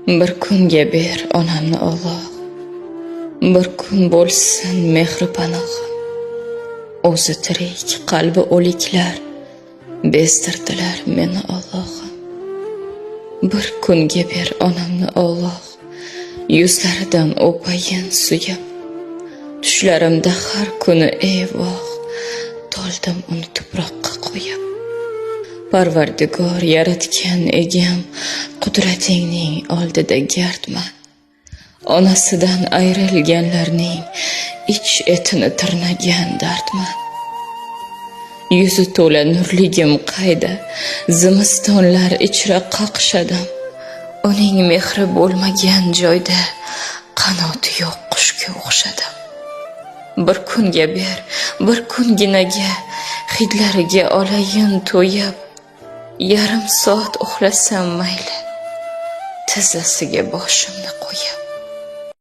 Bir kunga ber onamni Alloh, bir kun bo'lsin mehri panohim. O'zi tirik, qalbi o'liklar bezdirdilar meni Allohim. Bir kunga ber onamni Alloh, yuzlaridan o'payin suyab. Tushlarimda har kuni ey voh, toldim uni tuproqqa qo'yib. Parvardigor yaratgan egam, qudratingning oldida gardman. Onasidan ayrilganlarning ich etini tirnagan dardman. Yuzi to'la nurligim qayda, zimistonlar ichra qaqshadim. Uning mehri bo'lmagan joyda qanoti yo'q qushga o'xshadim. Bir kunga ber, bir kunginaga hidlariga olayin to'yib, yarim soat uxlasam mayli, tizzasiga boshimni qo'yib.